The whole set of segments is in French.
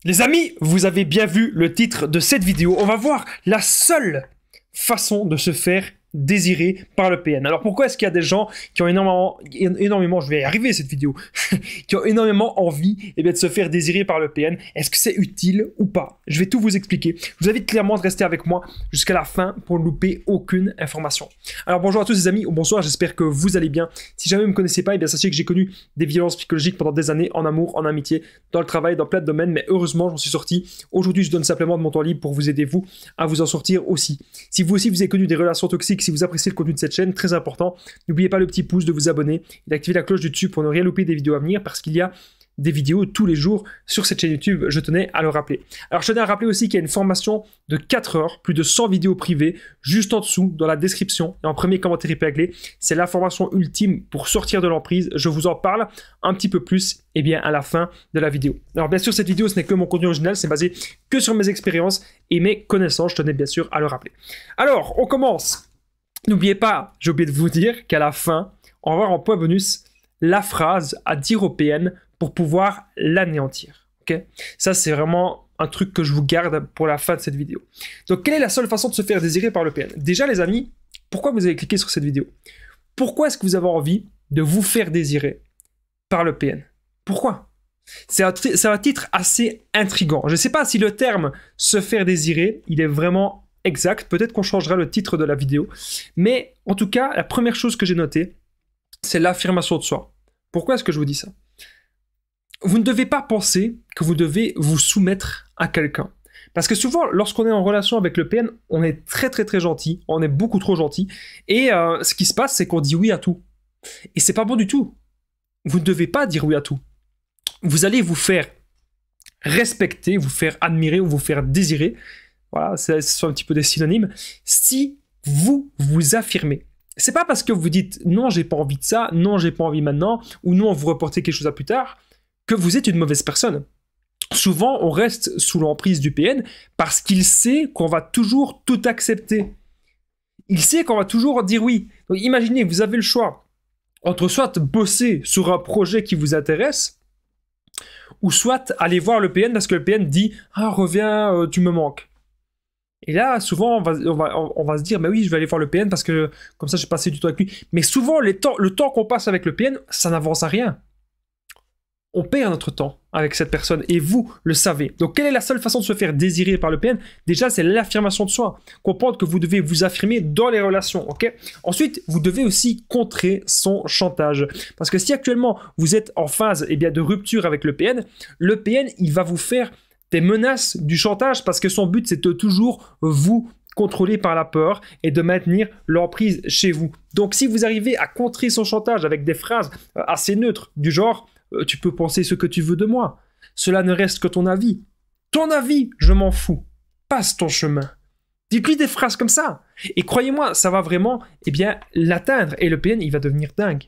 Les amis, vous avez bien vu le titre de cette vidéo. On va voir la seule façon de se faire désirer par le PN. Alors pourquoi est-ce qu'il y a des gens qui ont énormément, je vais y arriver cette vidéo, qui ont énormément envie de se faire désirer par le PN? Est-ce que c'est utile ou pas? Je vais tout vous expliquer. Je vous invite clairement de rester avec moi jusqu'à la fin pour ne louper aucune information. Alors bonjour à tous les amis, ou bonsoir, j'espère que vous allez bien. Si jamais vous ne me connaissez pas, sachez que j'ai connu des violences psychologiques pendant des années, en amour, en amitié, dans le travail, dans plein de domaines, mais heureusement j'en suis sorti. Aujourd'hui je donne simplement de mon temps libre pour vous aider vous à vous en sortir aussi. Si vous aussi vous avez connu des relations toxiques, si vous appréciez le contenu de cette chaîne, très important, n'oubliez pas le petit pouce, de vous abonner et d'activer la cloche du dessus pour ne rien louper des vidéos à venir, parce qu'il y a des vidéos tous les jours sur cette chaîne YouTube, je tenais à le rappeler. Alors je tenais à rappeler aussi qu'il y a une formation de 4 heures, plus de 100 vidéos privées, juste en dessous, dans la description, et en premier commentaire épinglé. C'est la formation ultime pour sortir de l'emprise. Je vous en parle un petit peu plus à la fin de la vidéo. Alors bien sûr, cette vidéo, ce n'est que mon contenu original, c'est basé que sur mes expériences et mes connaissances, je tenais bien sûr à le rappeler. Alors, on commence. N'oubliez pas, j'ai oublié de vous dire qu'à la fin, on va voir en point bonus la phrase à dire au PN pour pouvoir l'anéantir. Okay, ça, c'est vraiment un truc que je vous garde pour la fin de cette vidéo. Donc, quelle est la seule façon de se faire désirer par le PN? Déjà, les amis, pourquoi vous avez cliqué sur cette vidéo? Pourquoi est-ce que vous avez envie de vous faire désirer par le PN? Pourquoi? C'est un titre assez intriguant. Je ne sais pas si le terme « se faire désirer », il est vraiment exact, peut-être qu'on changera le titre de la vidéo, mais en tout cas, la première chose que j'ai notée, c'est l'affirmation de soi. Pourquoi est-ce que je vous dis ça? Vous ne devez pas penser que vous devez vous soumettre à quelqu'un. Parce que souvent, lorsqu'on est en relation avec le PN, on est très gentil, on est beaucoup trop gentil, et ce qui se passe, c'est qu'on dit oui à tout. Et c'est pas bon du tout. Vous ne devez pas dire oui à tout. Vous allez vous faire respecter, vous faire admirer ou vous faire désirer. Voilà, ce sont un petit peu des synonymes. Si vous vous affirmez, c'est pas parce que vous dites non, j'ai pas envie de ça, non, j'ai pas envie maintenant, ou non, vous reportez quelque chose à plus tard, que vous êtes une mauvaise personne. Souvent, on reste sous l'emprise du PN parce qu'il sait qu'on va toujours tout accepter. Il sait qu'on va toujours dire oui. Donc imaginez, vous avez le choix entre soit bosser sur un projet qui vous intéresse, ou soit aller voir le PN parce que le PN dit « Ah, reviens, tu me manques ». Et là, souvent, on va se dire, bah oui, je vais aller voir le PN parce que comme ça, j'ai passé du temps avec lui. Mais souvent, le temps qu'on passe avec le PN, ça n'avance à rien. On perd notre temps avec cette personne et vous le savez. Donc, quelle est la seule façon de se faire désirer par le PN? Déjà, c'est l'affirmation de soi. Comprendre que vous devez vous affirmer dans les relations, ok? Ensuite, vous devez aussi contrer son chantage. Parce que si actuellement, vous êtes en phase de rupture avec le PN, il va vous faire des menaces, du chantage, parce que son but, c'est de toujours vous contrôler par la peur et de maintenir l'emprise chez vous. Donc, si vous arrivez à contrer son chantage avec des phrases assez neutres, du genre « tu peux penser ce que tu veux de moi, cela ne reste que ton avis. Ton avis, je m'en fous. Passe ton chemin. » Dites-lui des phrases comme ça. Et croyez-moi, ça va vraiment l'atteindre. Et le PN, il va devenir dingue.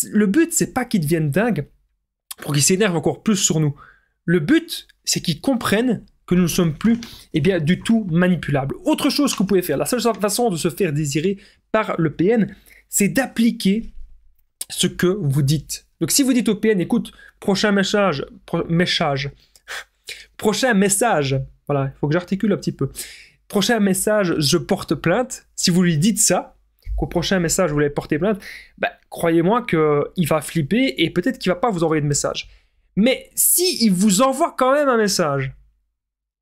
Le but, c'est pas qu'il devienne dingue pour qu'il s'énerve encore plus sur nous. Le but, c'est qu'ils comprennent que nous ne sommes plus du tout manipulables. Autre chose que vous pouvez faire, la seule façon de se faire désirer par le PN, c'est d'appliquer ce que vous dites. Donc si vous dites au PN, écoute, prochain message, voilà, il faut que j'articule un petit peu. Prochain message, je porte plainte. Si vous lui dites ça, qu'au prochain message, vous allez porter plainte, croyez-moi qu'il va flipper et peut-être qu'il ne va pas vous envoyer de message. Mais s'il vous envoie quand même un message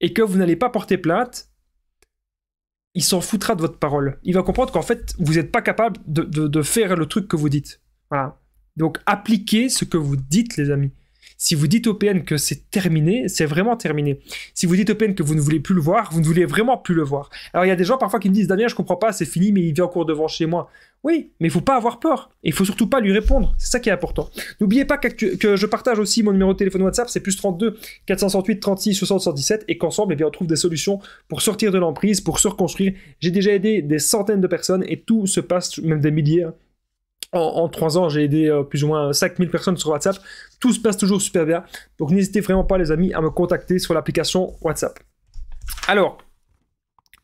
et que vous n'allez pas porter plainte, il s'en foutra de votre parole. Il va comprendre qu'en fait, vous n'êtes pas capable de faire le truc que vous dites. Voilà. Donc, appliquez ce que vous dites, les amis. Si vous dites au PN que c'est terminé, c'est vraiment terminé. Si vous dites au PN que vous ne voulez plus le voir, vous ne voulez vraiment plus le voir. Alors, il y a des gens parfois qui me disent « Damien, je comprends pas, c'est fini, mais il vient encore devant chez moi. » Oui, mais il ne faut pas avoir peur. Et il ne faut surtout pas lui répondre. C'est ça qui est important. N'oubliez pas que je partage aussi mon numéro de téléphone WhatsApp, c'est +32 468 36 60 117, et qu'ensemble, on trouve des solutions pour sortir de l'emprise, pour se reconstruire. J'ai déjà aidé des centaines de personnes et tout se passe, même des milliers. En 3 ans, j'ai aidé plus ou moins 5000 personnes sur WhatsApp. Tout se passe toujours super bien. Donc n'hésitez vraiment pas, les amis, à me contacter sur l'application WhatsApp. Alors,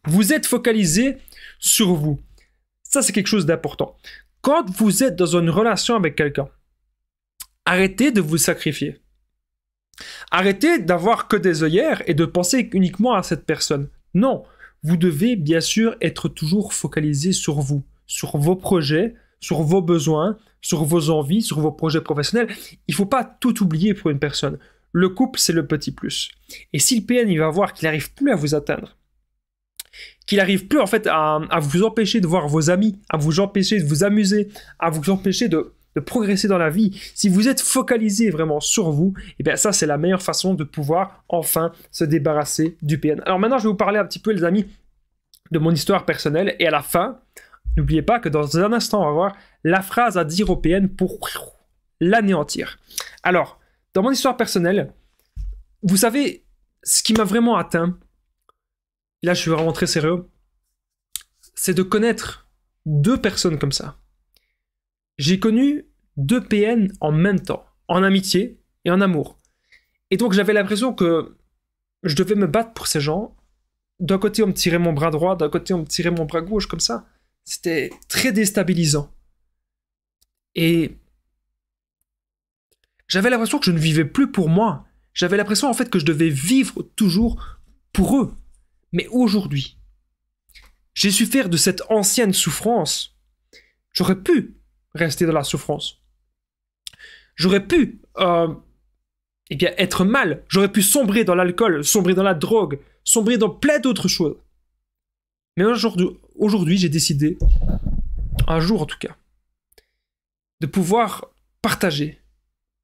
vous êtes focalisé sur vous. Ça, c'est quelque chose d'important. Quand vous êtes dans une relation avec quelqu'un, arrêtez de vous sacrifier. Arrêtez d'avoir que des œillères et de penser uniquement à cette personne. Non, vous devez bien sûr être toujours focalisé sur vous, sur vos projets, sur vos besoins, sur vos envies, sur vos projets professionnels. Il ne faut pas tout oublier pour une personne. Le couple, c'est le petit plus. Et si le PN il va voir qu'il n'arrive plus à vous atteindre, qu'il n'arrive plus en fait à vous empêcher de voir vos amis, à vous empêcher de vous amuser, à vous empêcher de progresser dans la vie, si vous êtes focalisé vraiment sur vous, et bien ça c'est la meilleure façon de pouvoir enfin se débarrasser du PN. Alors maintenant je vais vous parler un petit peu les amis de mon histoire personnelle et à la fin, n'oubliez pas que dans un instant on va voir la phrase à dire au PN pour l'anéantir. Alors, dans mon histoire personnelle, vous savez, ce qui m'a vraiment atteint, là je suis vraiment très sérieux, c'est de connaître 2 personnes comme ça. J'ai connu 2 PN en même temps, en amitié et en amour. Et donc j'avais l'impression que je devais me battre pour ces gens. D'un côté on me tirait mon bras droit, d'un côté on me tirait mon bras gauche comme ça. C'était très déstabilisant. Et j'avais l'impression que je ne vivais plus pour moi. J'avais l'impression en fait que je devais vivre toujours pour eux. Mais aujourd'hui, j'ai su faire de cette ancienne souffrance. J'aurais pu rester dans la souffrance. J'aurais pu eh bien, être mal. J'aurais pu sombrer dans l'alcool, sombrer dans la drogue, sombrer dans plein d'autres choses. Mais aujourd'hui, j'ai décidé, un jour en tout cas, de pouvoir partager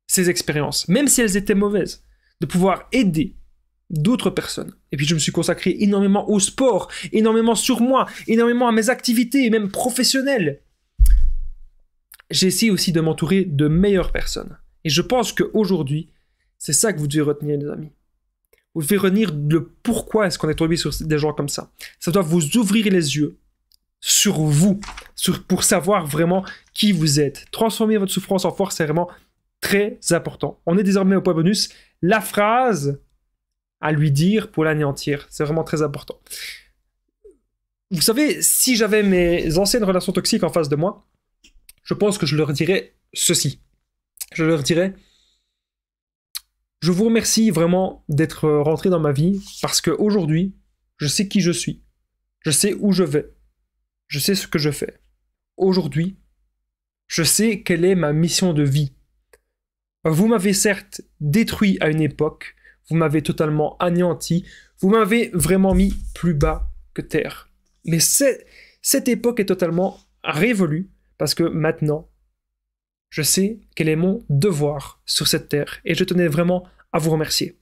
ces expériences, même si elles étaient mauvaises, de pouvoir aider d'autres personnes. Et puis je me suis consacré énormément au sport, énormément sur moi, énormément à mes activités, même professionnelles. J'ai essayé aussi de m'entourer de meilleures personnes. Et je pense qu'aujourd'hui, c'est ça que vous devez retenir, les amis. Vous devez retenir le pourquoi est-ce qu'on est tombé sur des gens comme ça. Ça doit vous ouvrir les yeux sur vous, pour savoir vraiment qui vous êtes. Transformer votre souffrance en force, c'est vraiment très important. On est désormais au point bonus. La phrase à lui dire pour l'anéantir, c'est vraiment très important. Vous savez, si j'avais mes anciennes relations toxiques en face de moi, je pense que je leur dirais ceci. Je leur dirais, je vous remercie vraiment d'être rentré dans ma vie parce qu'aujourd'hui, je sais qui je suis. Je sais où je vais. Je sais ce que je fais. Aujourd'hui, je sais quelle est ma mission de vie. Vous m'avez certes détruit à une époque, vous m'avez totalement anéanti, vous m'avez vraiment mis plus bas que terre. Mais cette époque est totalement révolue parce que maintenant, je sais quel est mon devoir sur cette terre et je tenais vraiment à vous remercier.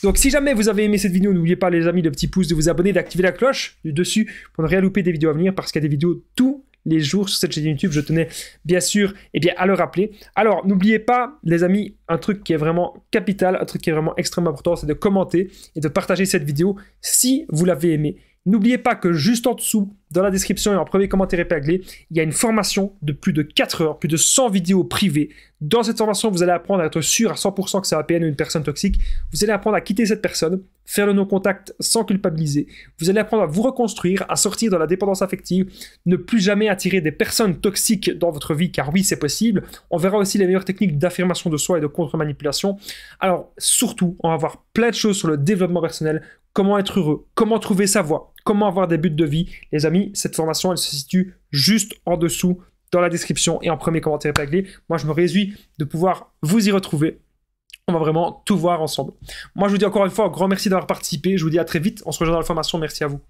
Donc si jamais vous avez aimé cette vidéo, n'oubliez pas les amis le petit pouce, de vous abonner, d'activer la cloche du dessus pour ne rien louper des vidéos à venir parce qu'il y a des vidéos tous les jours sur cette chaîne YouTube, je tenais bien sûr à le rappeler. Alors n'oubliez pas les amis, un truc qui est vraiment capital, un truc qui est vraiment extrêmement important, c'est de commenter et de partager cette vidéo si vous l'avez aimée. N'oubliez pas que juste en dessous, dans la description et en premier commentaire épinglé, il y a une formation de plus de 4 heures, plus de 100 vidéos privées. Dans cette formation, vous allez apprendre à être sûr à 100% que c'est un PN ou une personne toxique. Vous allez apprendre à quitter cette personne, faire le non-contact sans culpabiliser. Vous allez apprendre à vous reconstruire, à sortir de la dépendance affective, ne plus jamais attirer des personnes toxiques dans votre vie, car oui, c'est possible. On verra aussi les meilleures techniques d'affirmation de soi et de contre-manipulation. Alors, surtout, on va voir plein de choses sur le développement personnel, comment être heureux, comment trouver sa voie, comment avoir des buts de vie. Les amis, cette formation, elle se situe juste en dessous, dans la description et en premier commentaire épinglé. Moi, je me réjouis de pouvoir vous y retrouver. On va vraiment tout voir ensemble. Moi, je vous dis encore une fois un grand merci d'avoir participé. Je vous dis à très vite. On se rejoint dans la formation. Merci à vous.